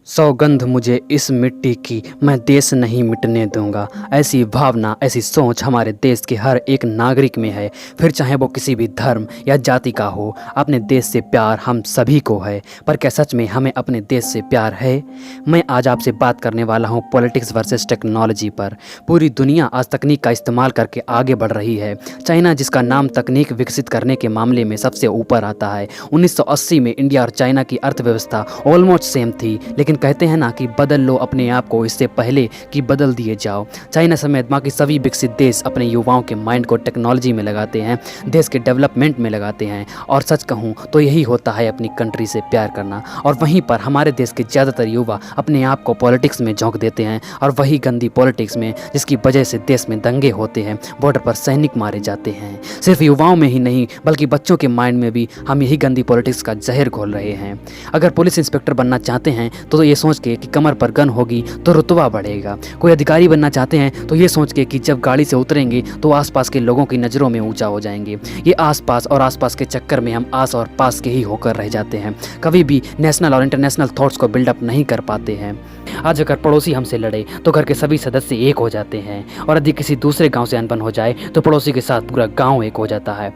सौगंध मुझे इस मिट्टी की, मैं देश नहीं मिटने दूंगा। ऐसी भावना, ऐसी सोच हमारे देश के हर एक नागरिक में है, फिर चाहे वो किसी भी धर्म या जाति का हो। अपने देश से प्यार हम सभी को है, पर क्या सच में हमें अपने देश से प्यार है? मैं आज आपसे बात करने वाला हूँ पॉलिटिक्स वर्सेस टेक्नोलॉजी पर। पूरी दुनिया आज तकनीक का इस्तेमाल करके आगे बढ़ रही है। चाइना, जिसका नाम तकनीक विकसित करने के मामले में सबसे ऊपर आता है, 1980 में इंडिया और चाइना की अर्थव्यवस्था ऑलमोस्ट सेम थी, लेकिन कहते हैं ना कि बदल लो अपने आप को इससे पहले कि बदल दिए जाओ। चाइना समेत बाकी सभी विकसित देश अपने युवाओं के माइंड को टेक्नोलॉजी में लगाते हैं, देश के डेवलपमेंट में लगाते हैं, और सच कहूँ तो यही होता है अपनी कंट्री से प्यार करना। और वहीं पर हमारे देश के ज़्यादातर युवा अपने आप को पॉलिटिक्स में झोंक देते हैं, और वही गंदी पॉलिटिक्स में जिसकी वजह से देश में दंगे होते हैं, बॉर्डर पर सैनिक मारे जाते हैं। सिर्फ युवाओं में ही नहीं बल्कि बच्चों के माइंड में भी हम यही गंदी पॉलिटिक्स का जहर घोल रहे हैं। अगर पुलिस इंस्पेक्टर बनना चाहते हैं तो ये सोच के कि कमर पर गन होगी तो रुतबा बढ़ेगा। कोई अधिकारी बनना चाहते हैं तो ये सोच के कि जब गाड़ी से उतरेंगे तो आसपास के लोगों की नज़रों में ऊंचा हो जाएंगे। ये आसपास और आसपास के चक्कर में हम आस और पास के ही होकर रह जाते हैं, कभी भी नेशनल और इंटरनेशनल थॉट्स को बिल्डअप नहीं कर पाते हैं। आज अगर पड़ोसी हमसे लड़े तो घर के सभी सदस्य एक हो जाते हैं, और यदि किसी दूसरे गांव से अनबन हो जाए तो पड़ोसी के साथ पूरा गांव एक हो जाता है।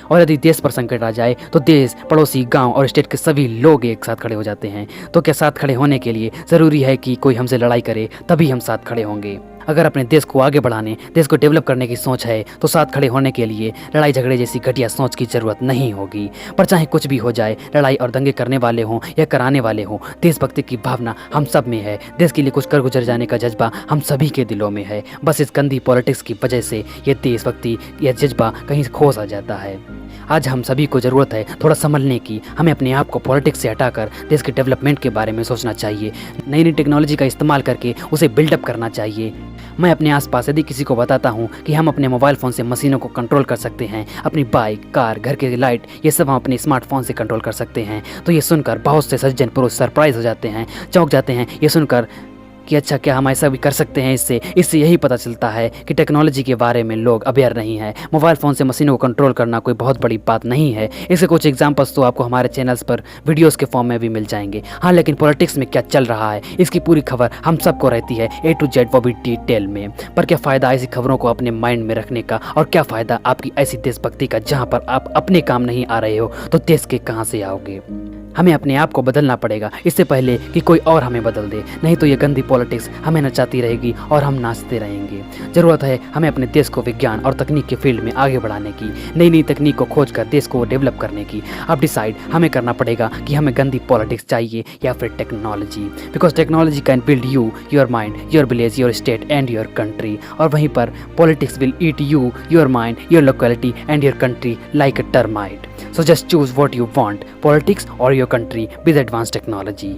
और यदि देश पर संकट आ जाए तो देश, पड़ोसी, गांव और स्टेट के सभी लोग एक साथ खड़े हो जाते हैं। तो क्या साथ खड़े होने के लिए ज़रूरी है कि कोई हमसे लड़ाई करे तभी हम साथ खड़े होंगे? अगर अपने देश को आगे बढ़ाने, देश को डेवलप करने की सोच है तो साथ खड़े होने के लिए लड़ाई झगड़े जैसी घटिया सोच की ज़रूरत नहीं होगी। पर चाहे कुछ भी हो जाए, लड़ाई और दंगे करने वाले हों या कराने वाले हों, देशभक्ति की भावना हम सब में है। देश के लिए कुछ कर गुजर जाने का जज्बा हम सभी के दिलों में है। बस इस गंदी पॉलिटिक्स की वजह से ये देशभक्ति, यह जज्बा कहीं खो सा जाता है। आज हम सभी को ज़रूरत है थोड़ा संभलने की। हमें अपने आप को पॉलिटिक्स से हटाकर देश के डेवलपमेंट के बारे में सोचना चाहिए। नई नई टेक्नोलॉजी का इस्तेमाल करके उसे बिल्डअप करना चाहिए। मैं अपने आसपास यदि किसी को बताता हूँ कि हम अपने मोबाइल फ़ोन से मशीनों को कंट्रोल कर सकते हैं, अपनी बाइक, कार, घर के लाइट, ये सब हम अपने स्मार्टफोन से कंट्रोल कर सकते हैं, तो ये सुनकर बहुत से सज्जन पुरुष सरप्राइज हो जाते हैं, चौंक जाते हैं ये सुनकर कि अच्छा, क्या हम ऐसा भी कर सकते हैं। इससे यही पता चलता है कि टेक्नोलॉजी के बारे में लोग अवेयर नहीं है। मोबाइल फ़ोन से मशीनों को कंट्रोल करना कोई बहुत बड़ी बात नहीं है। इसके कुछ एग्जांपल्स तो आपको हमारे चैनल्स पर वीडियोस के फॉर्म में भी मिल जाएंगे। हाँ, लेकिन पॉलिटिक्स में क्या चल रहा है इसकी पूरी खबर हम सबको रहती है A to Z, वो भी डिटेल में। पर क्या फ़ायदा ऐसी खबरों को अपने माइंड में रखने का, और क्या फ़ायदा आपकी ऐसी देशभक्ति का जहाँ पर आप अपने काम नहीं आ रहे हो तो देश के कहाँ से आओगे? हमें अपने आप को बदलना पड़ेगा इससे पहले कि कोई और हमें बदल दे, नहीं तो ये गंदी पॉलिटिक्स हमें नचाती रहेगी और हम नाचते रहेंगे। ज़रूरत है हमें अपने देश को विज्ञान और तकनीक के फील्ड में आगे बढ़ाने की, नई नई तकनीक को खोज कर देश को डेवलप करने की। अब डिसाइड हमें करना पड़ेगा कि हमें गंदी पॉलिटिक्स चाहिए या फिर technology, because technology can build you, your mind, your village, your state and your country. और वहीं पर politics will eat you, your mind, your locality and your country like a termite. So just choose what you want, politics or your country with advanced technology.